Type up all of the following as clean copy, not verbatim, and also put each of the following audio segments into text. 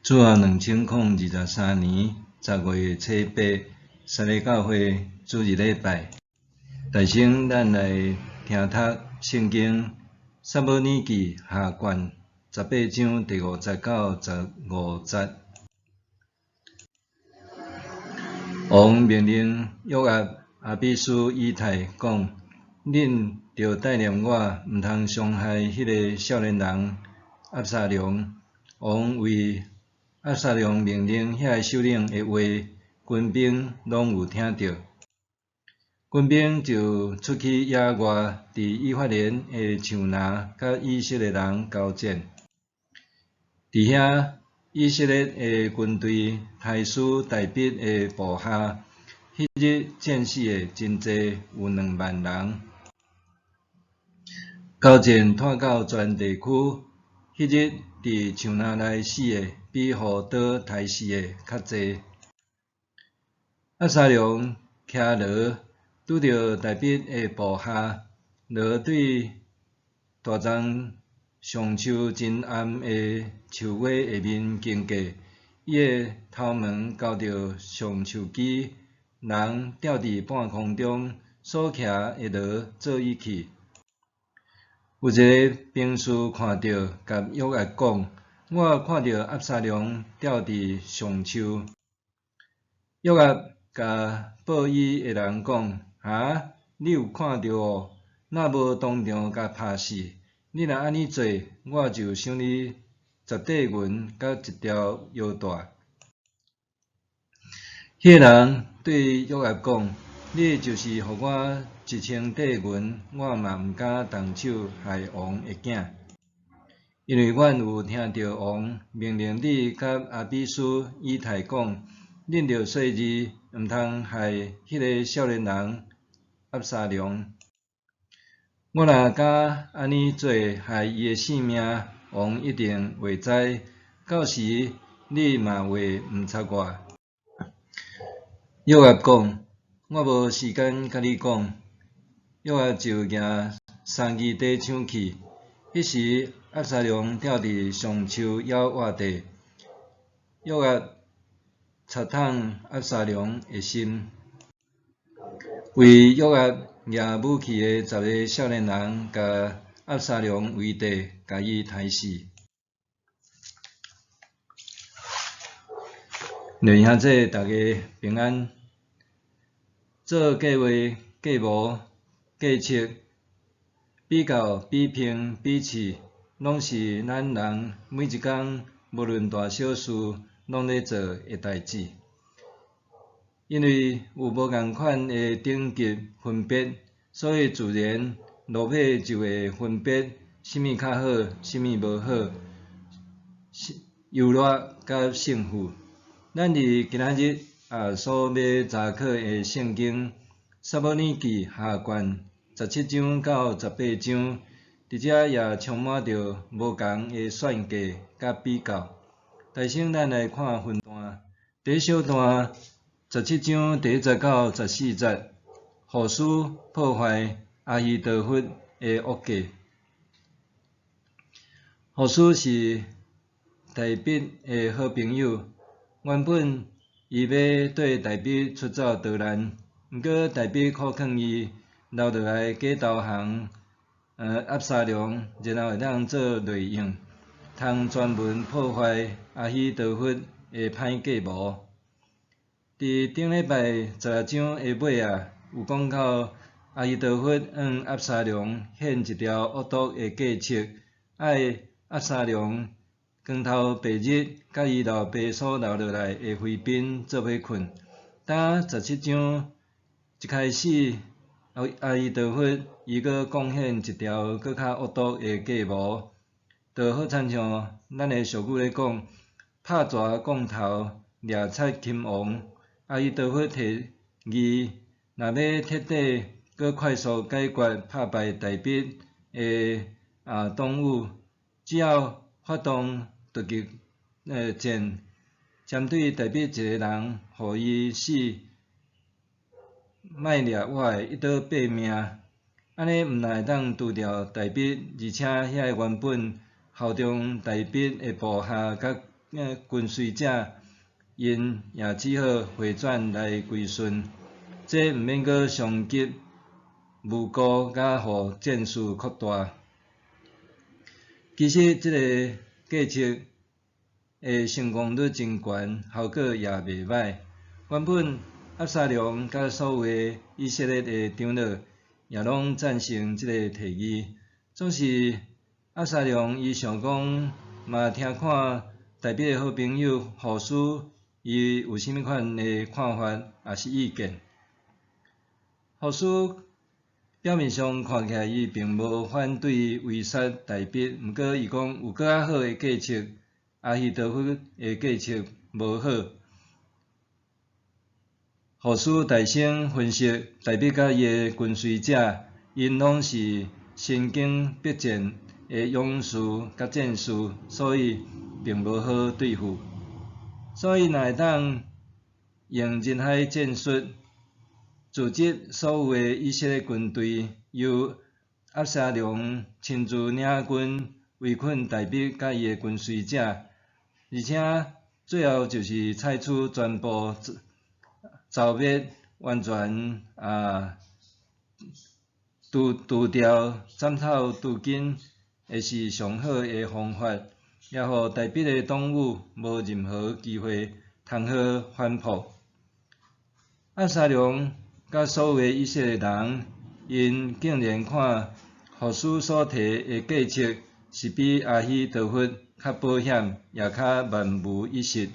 主后2023年10月初8，三个教会主日礼拜。大先咱来听读圣经撒母耳记下卷18章第50到15节。王命令约押、阿比斯、以太讲：恁着带念我，毋通伤害迄个少年人押沙龙。王为押沙龙命令遐个首领的话，军兵拢有听到。军兵就出去野外，伫以法莲的树林，甲以色列人交战。伫遐，以色列的军队杀死大毕的部下，迄日战死的真济，有2万人。交战拖到全地区，迄日伫树林内死的，比互刀杀死的较济。押沙龙骑骡，拄着大毕的部下，骡对大丛上树真暗的树尾下面经过，伊的头毛交着上树枝，人吊伫半空中，所骑的骡做伊去。有一个兵士看到，甲约押讲：我看到押沙龙吊伫上树。约押甲报伊的人讲：哈，你有看到哦？若无当场甲拍死，你若安尼做，我就赏你10块银甲1条腰带。迄个人对约押讲：你就是互我1000块银，我嘛毋敢动手害王的囝，因为阮有听到王命令你甲阿比斯、以太讲，恁着细字，毋通害迄个少年人押沙龙。我若敢安尼做，害伊的性命，王一定会知，到时你嘛会毋插我。约押讲：我无时间甲你讲。约押就举3支底枪去。迄时押沙龙吊伫上树要活地，约押插透押沙龙的心。为约押举武器的10个少年人，甲押沙龙围地，甲伊杀死。弟兄兄弟，大家平安。做计划、计谋、计策、比较、比拼、比试，拢是咱人每一工无论大小事，拢咧做的代志。因为有无共款的等级分别，所以自然落尾就会分别什么较好，什么无好，优劣甲胜负。咱伫今仔日所要查考的圣经撒母耳记下卷17章到18章，伫遮也充满着无共的算计甲比较。大先咱来看分段，第一小段17章第1节到14节，户师破坏阿希多弗的屋计。户师是大毕的好朋友，原本伊要缀大毕出走逃难，毋过大毕苦劝伊留落来假投降押沙龙，然后会当做内应，通专门破坏阿希多弗的歹计谋。伫顶礼拜16章下尾有讲到阿希多弗向押沙龙献一条恶毒的计策，爱押沙龙光头白日，甲伊老爸所留落来的妃嫔做伙困。当17章一开始，阿希多弗伊阁贡献一条阁较恶毒的计谋，就好亲像咱的俗语咧讲：拍蛇降头，掠贼擒王。阿希多弗提议，若要彻底阁快速解决打败大毕的党羽，只要发动突击战，针对大毕一个人，互伊死，莫掠我的一刀毙命。安尼毋但会当除掉大毕，而且遐个原本效忠大毕的部下甲跟随者，因也只好回转来归顺，这毋免阁伤及无辜，甲互战事扩大。其实即个计策的成功率真悬，效果也袂歹。原本押沙龙甲所有以色列的长老也拢赞成即个提议，总是押沙龙伊想讲嘛听看大卫的好朋友户书伊有啥物款的看法也是意见。户书表面上看起来伊并无反对围杀大卫，毋过伊讲有搁较好的计策，阿希多弗的计策无好。户书大声分析大卫甲伊的跟随者，因拢是身经百战的勇士甲战士，所以并无好对付。所以若会当用人海战术，阻击所有的以色列军队，由押沙龙亲自领军围困大卫甲伊的跟随者，而且最后就是采取全部剿灭，完全除掉斩草除根，会是上好的方法，也互大卫的党羽无任何机会通好反扑。押沙龙甲所有的以色列人，因竟然看户书所提的计策是比阿希多弗较保险，也较万无一失。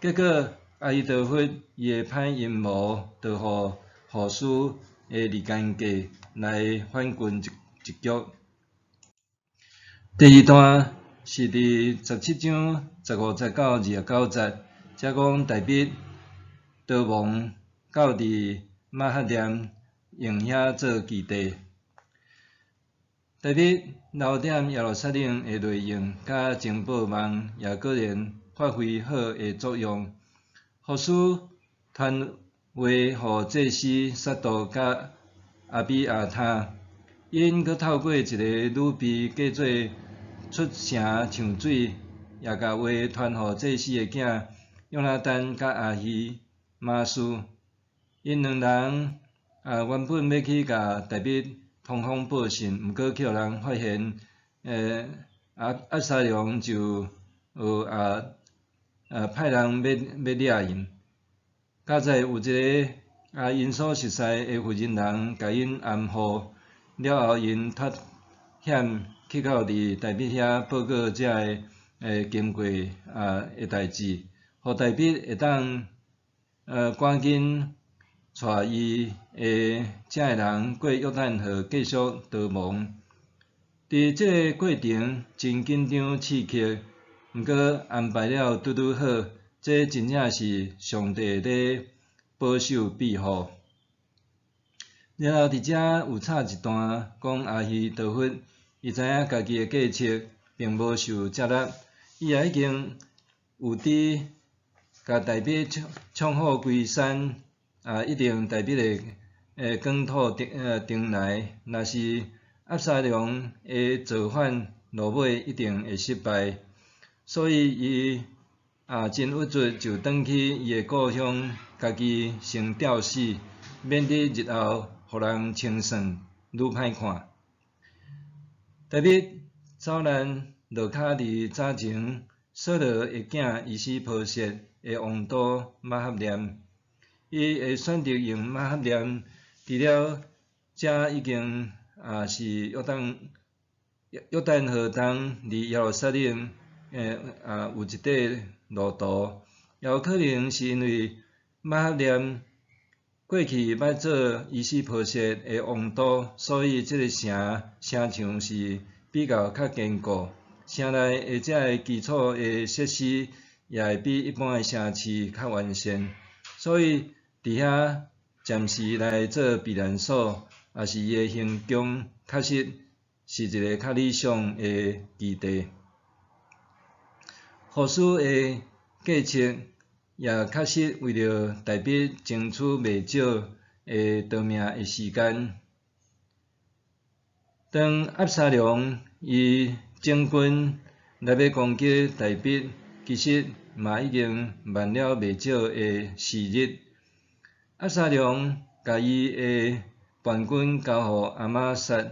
结果阿希多弗伊的歹阴谋，就互户书的离间计来反攻一局。第二段是伫17章15节到29节，则讲大卫逃亡到伫马哈念，用遐做基地。大卫留踮耶路撒冷的内应甲情报网也果然发挥好的作用。户书传话互祭司撒督甲阿比亚他，因阁透过一个女婢假做出城抢水，也甲话传互祭司的囝约拿单甲阿希玛斯。因两人原本要去甲大卫通风报信，毋过去互人发现，押沙龙就派人要掠因。较早有一个因所熟悉的妇人人，甲因暗号了后，因脱险去到伫大卫遐报告遮个经过的代志，互大卫会当赶紧带伊遮个人过约旦河继续逃亡。伫即个过程真紧张刺激，毋过安排了拄拄好，这真正是上帝咧保守庇护。然后伫遮有插一段讲阿希多弗，伊知影家己的计策并无受接纳，伊也已经有伫甲大卫冲好规山，一定大卫会广土定来。若是押沙龙的造反，落尾一定会失败。所以伊真郁卒，就转去伊的故乡，家己先吊死，免得日后互人清算愈歹看。大卫走难落脚伫早前扫罗的囝伊斯波设的王都马哈念，伊会选择用马哈念，除了遮已经是约旦河东离耶路撒冷有一块路途，也有可能是因为马哈念过去捌做伊斯波设的王都，所以即个城墙是比较坚固，城内遮个基础的设施也会比一般的城市较完善，所以伫遐暂时来做避难所，也是伊的行宫确实是一个较理想的基地。户书的计策也确实为着大卫争取袂少的逃命的时间。当押沙龙伊整军来要攻击大卫，其实嘛已经慢了袂少的时日。押沙龙甲伊的叛军交互阿玛撒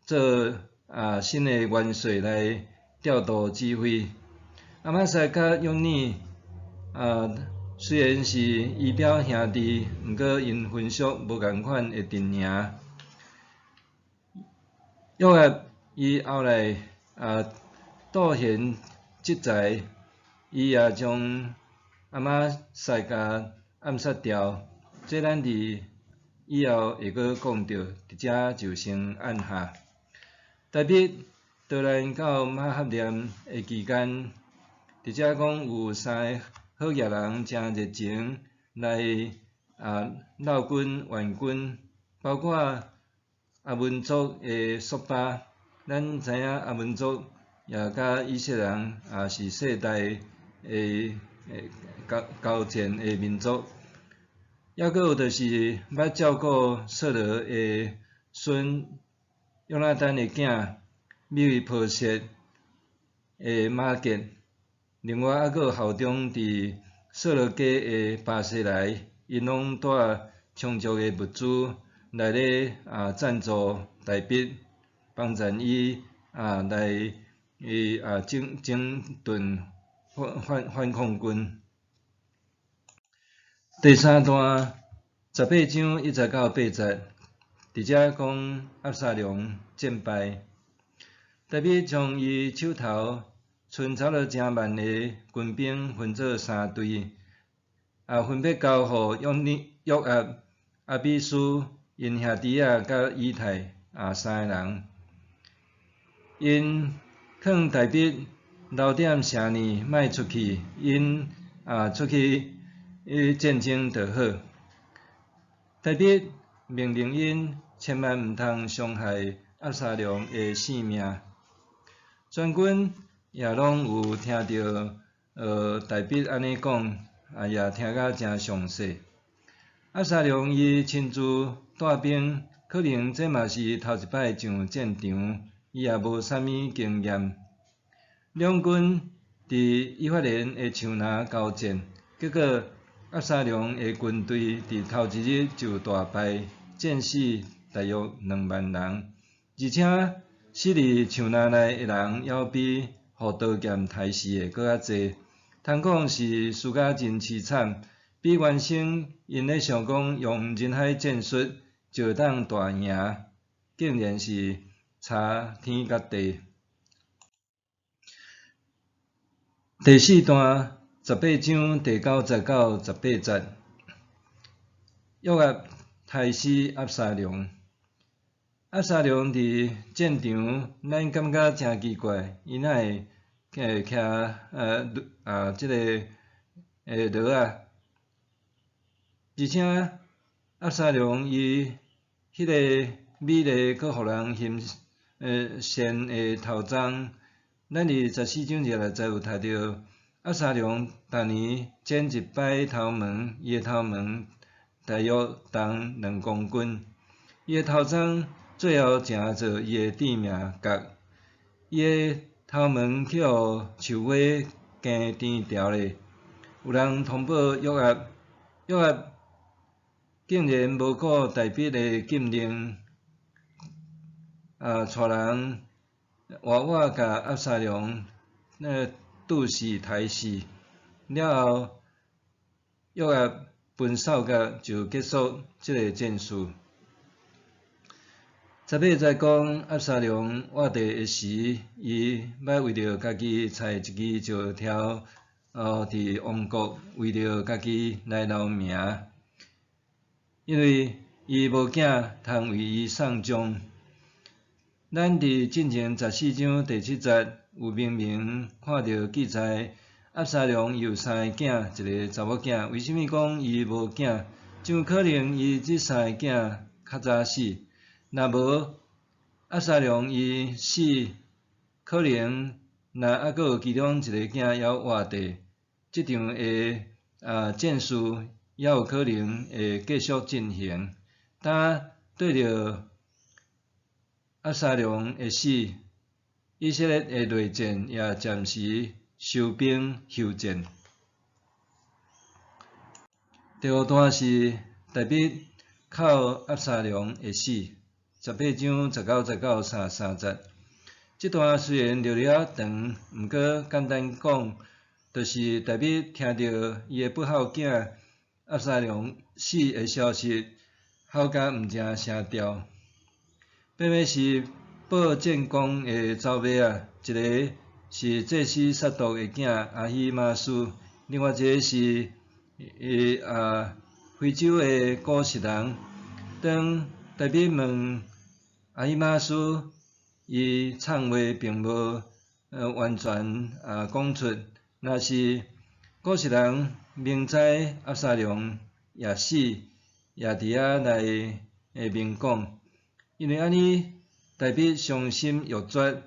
做新的元帅来调度指挥。阿玛撒甲约尼虽然是仪表兄弟，毋过因分属无共款的阵营。约押伊后来倒现即在，伊也将阿玛撒甲暗杀掉。这咱伫以后会阁讲到，伫遮就先按下。大笔导咱到马哈念的期间，伫遮讲有3个好业人真热情来闹军援军，包括阿文族的索巴。咱知影阿文族也甲以色列人是世代的交战的民族。抑阁有就是捌照顾扫罗的孙约拿单的囝米非波设的马吉。另外抑阁有效忠伫扫罗家的巴西来，因拢带充足的物资来咧赞助大笔，帮助伊来整顿反抗军。第3段18章1节到8节，伫遮讲押沙龙战败，大笔将伊手头剩差了真万的军兵分做3队，分别交互约押、阿比斯、因兄弟仔甲以太3个人。因劝大笔留点城呢，莫出去，因出去战争就好。大笔命令因千万毋通伤害押沙龙的性命。全军也拢有听到大笔安尼讲，也听甲真详细。押沙龙伊亲自带兵，可能这嘛是头一摆上战场，伊也无啥物经验。两军伫以法莲的树林交战，结果押沙龙的军队伫头一日就大败，战死大约2万人，而且死伫树林内的人还比互刀剑刣死的搁较济，通讲是输甲真凄惨，比原先因咧想讲用人海战术就当大赢，竟然是差天甲地。第4段18章第9节到18节，约押杀死押沙龙。押沙龙伫战场，咱感觉真奇怪，伊哪会徛即个罗啊？而且押沙龙伊迄个美丽搁互人嫌的头鬃。咱伫14章16节有读到，押沙龙逐年剪一摆头毛，伊的头毛大约重2公斤，伊的头鬃最后成做伊的致命角，伊的头毛去互树尾惊颠掉咧。有人通报约押竟然无顾大笔的禁令，带人活活甲押沙龙拄死刣死，了后约押分扫甲就结束即个战事。18节讲押沙龙活地的时，伊要为着家己采一支石条，伫王国为着家己来留名，因为伊无囝通为伊送终。咱伫进前14章第7节有明明看到记载，押沙龙有3个囝，一个查某囝。为虾米讲伊无囝？怎可能伊即3个囝较早死？若无押沙龙伊死，可能若还阁有其中一个囝还活地，即场的战事也有可能会继续进行。当对着押沙龙的死，以色列的内战也暂时收兵休战。第五段是大卫靠押沙龙而死，18章19、19、30。这段虽然聊了长，毋过简单讲，就是大卫听到伊的不孝囝押沙龙死的消息，好甲毋正声调。变为是报建功的走马啊，一个是祭司撒督的囝阿希玛斯，另外一个是非洲的古实人。当大卫问阿希玛斯，伊唱话并无完全讲出，若是古实人明知押沙龙也死，也伫遐来明讲，因为安尼大卫伤心欲绝，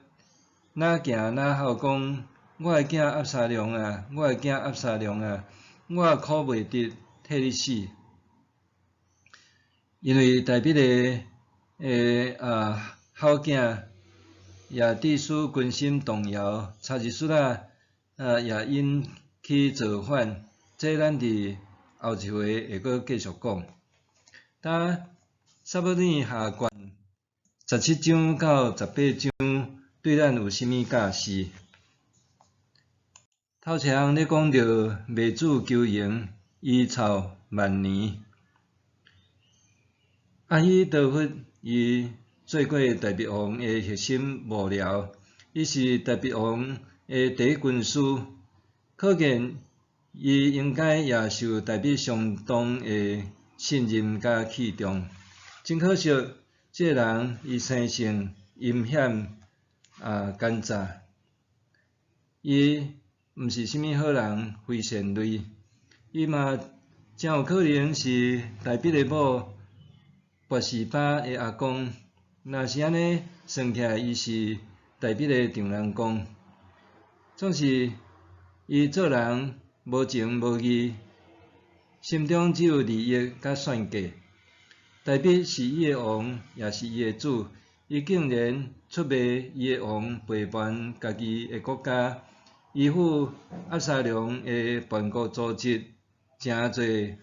哪行哪号讲，我的囝押沙龙啊，我的囝押沙龙啊，我苦袂得替你死，因为大卫的孝囝也致使军心动摇，查日术也因去造反，这咱伫后一回会阁继续讲。呾撒母耳下卷17章到18章对咱有啥物教示？头一项咧讲到卖主求荣，遗臭万年。阿希多弗伊做过大卫王的核心幕僚，伊是大卫王的第一军师，可见伊应该也受大卫相当的信任甲器重。真可惜，这个人伊生性阴险奸诈，伊毋是啥物好人，非善类。伊嘛真有可能是大卫的某拔示巴的阿公。若是安尼算起来，伊是大卫的丈人公。总是伊做人无情无义，心中只有利益甲算计。大卫是伊的王，也是伊的主，伊竟然出卖伊的王，背叛家己的国家，依附押沙龙的叛国组织，诚侪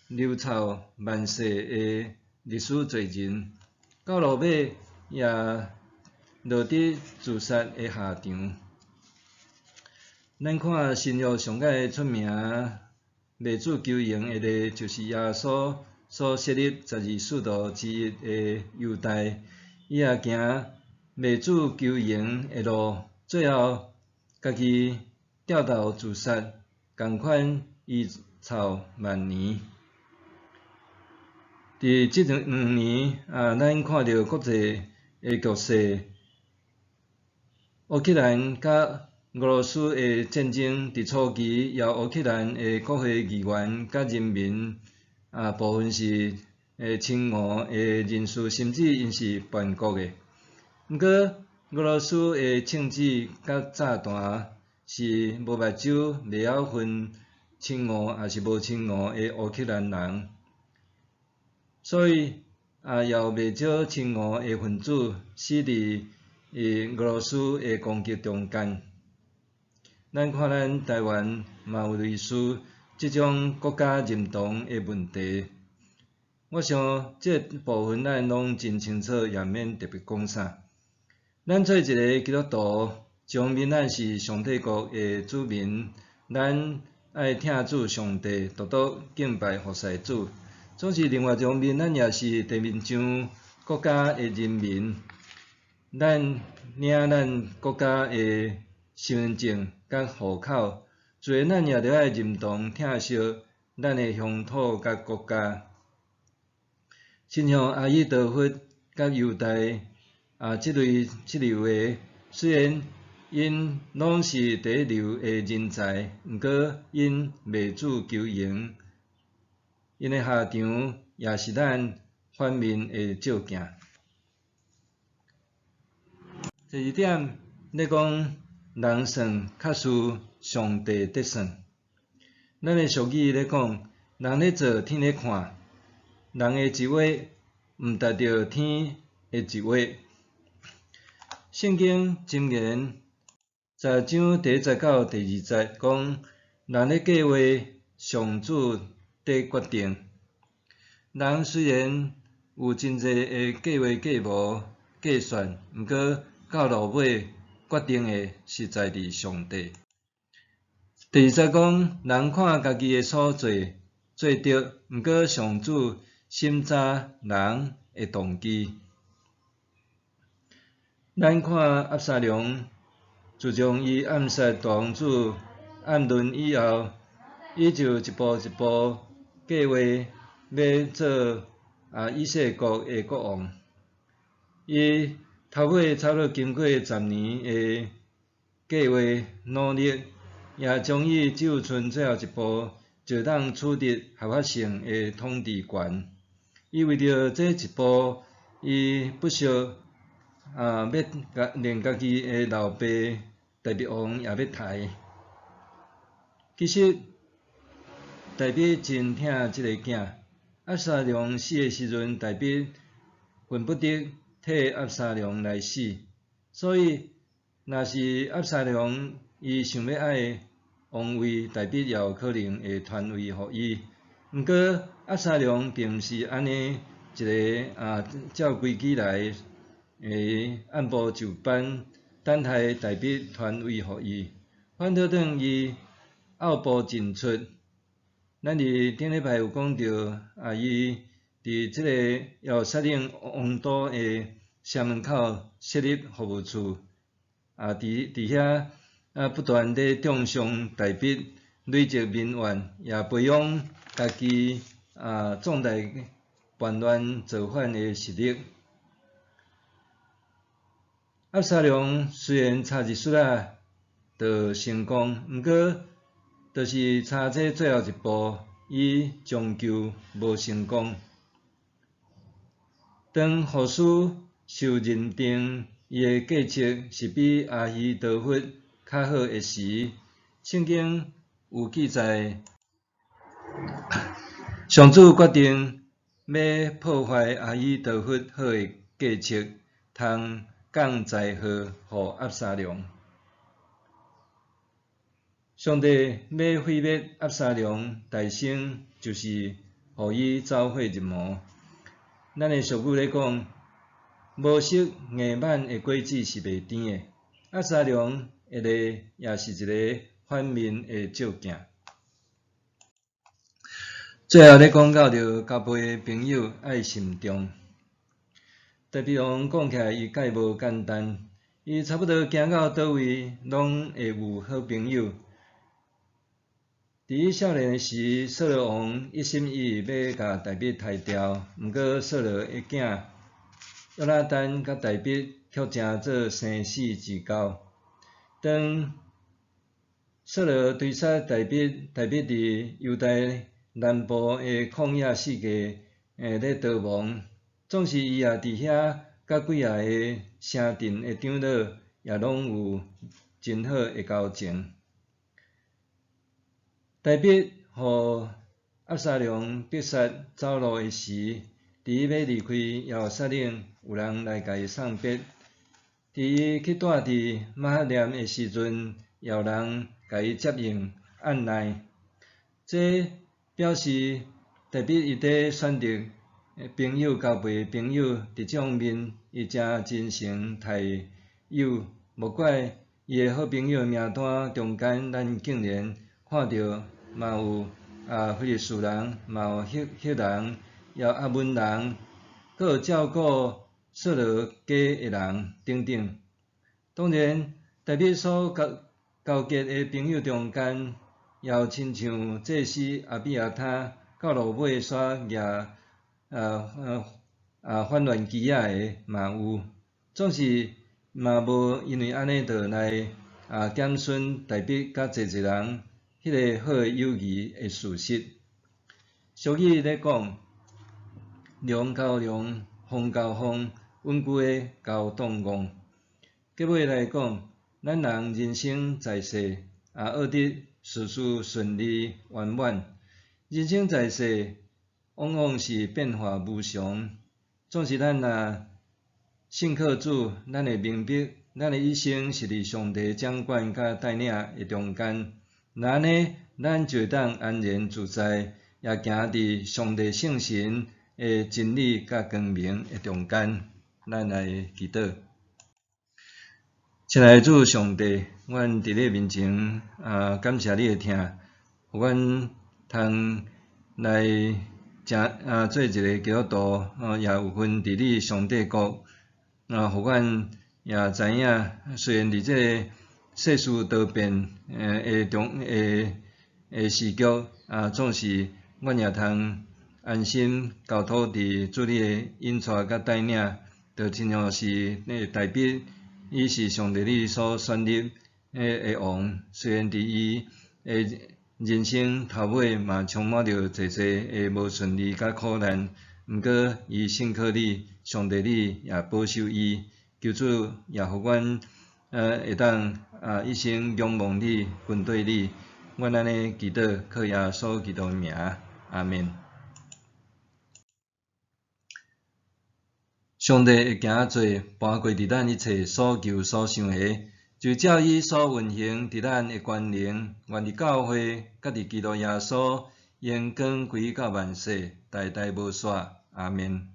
流臭万世的历史罪人，到落尾也落得自杀的下场。咱看新约上界出名卖主求荣的例，就是耶稣所设立12使徒之一的犹大，伊也行卖主求荣的路，最后家己掉头自杀，共款遗臭万年。伫即2年咱看到国际的局势，乌克兰甲俄罗斯的战争伫初期，也乌克兰的国会议员甲人民部分是亲俄的人士，甚至因是叛国的。毋过俄罗斯的称子甲炸弹是无目睭袂晓分亲俄也是无亲俄的乌克兰人。所以也有袂少亲俄的分子死伫俄罗斯的攻击中间。咱看咱台湾嘛有类似即种国家认同的问题，我想这部分咱拢真清楚，也免特别讲啥。咱做一个基督徒，将面咱是上帝国的子民，咱爱听主上帝，独独敬拜服侍主。总是另外一方面，咱也是地面上国家的人民，咱领咱国家的身份证甲户口，自然咱也着爱认同疼惜咱的乡土甲国家。亲像阿希多弗甲犹大即类的，虽然因拢是第一流的人才，毋过因卖主求荣。因的下场也是咱反面的照镜。第二点，咧讲人算较输上帝得算。咱的俗语咧讲，人咧做，天咧看，人的一话毋达到天的一话。圣经箴言10章第10到第20节讲，人咧计划，上主伫决定。人虽然有真济的计划计谋计算，毋过到落尾决定的实在是上帝。第20节讲，人看家己的所做做着，毋过上主审查人的动机。咱看押沙龙自从伊暗杀大王子暗论以后，伊就一步一步计划要做以色列国的国王。伊头尾差不多经过10年的计划努力，也终于只有剩最后一步，就当取得合法性的统治权。伊为着这一步，伊不惜要连家己的老爸大卫王也要杀。其实大卫真疼这个囝，押沙龙死的时阵，大卫恨不得替押沙龙来死。所以，若是押沙龙伊想要爱王位，大卫也有可能会传位互伊。毋过，押沙龙并毋是安尼一个照规矩来按部就班等待大卫传位互伊，反倒等伊拗步进出。咱伫顶礼拜有讲到，伊伫即个要率领王都的城门口设立服务处，伫遐不断地中伤大卫，累积民怨，也培养家己壮大叛乱造反的实力。押沙龙虽然差一撮就成功，毋过就是差这最后一步，伊终究无成功。当护士受认定伊的计策是比阿希多弗较好的时，圣经有记载，上主决定要破坏阿希多弗好的计策，通降灾祸予押沙龙。上帝要毁灭押沙龙大生，就是互伊走火入魔。咱的俗语咧讲，无识硬挽的果子是袂甜的。押沙龙一个也是一个反面的照镜。最后咧讲到着交陪朋友爱慎重。大卫王讲起来，伊介无简单，伊差不多行到倒位，拢会有好朋友。伫伊少年的时，扫罗王一心一意要甲大卫杀掉，毋过扫罗的囝约拿单甲大卫却成做生死之交。当扫罗追杀大卫，大卫伫犹大南部的旷野世界咧逃亡，总是伊也伫遐甲几个城镇的长老也拢有真好的交情。大卫互押沙龙逼杀走路的时，伫伊要离开也有率领有人来甲伊送别。伫伊去住伫马哈念的时阵，也有人甲伊接应按捺。这表示大卫伊伫选择朋友交陪朋友伫这方面，伊真真诚太友。无怪伊的好朋友名单中间，咱竟然看到嘛有非利士人，嘛有赫人，也有阿门人，阁有照顾扫罗家的人等等。当然，大卫所交结的朋友中间，也有亲像祭司阿比亚他，到落尾煞举反乱旗仔的嘛有，总是嘛无因为安尼就来减损大卫甲济人迄个好的友谊的事实。俗语咧讲，龙交龙，凤交凤，稳固的交动戆。结尾来讲，咱人人生在世，学得事事顺利圆满。人生在世，往往是变化无常，总是咱信靠主，咱会明白咱的一生是伫上帝掌管甲带领的中间，那安尼咱就会当安然自在，也行伫上帝圣神的真理甲光明的中间。咱来祈祷。亲爱的主上帝，阮伫你面前感谢你的听，互阮通来做一个基督徒，也有份伫你上帝国，互阮也知影，虽然伫这个世事多变的时局，总是阮也通安心交托伫主你的引带甲带领，就亲像是大笔。伊是上帝你所选立的王，虽然伫伊的人生头尾嘛充满着济的无顺利甲苦难，毋过伊信靠你，上帝你也保守伊，求主也互阮会当一生仰望你、跟对你。阮安尼祈祷，靠耶稣基督的名，阿门。上帝会行做搬过伫咱一切所求所想的，就照伊所运行伫咱的权能，愿伫教会，甲伫基督耶稣，延光归到万世，代代无煞。阿门。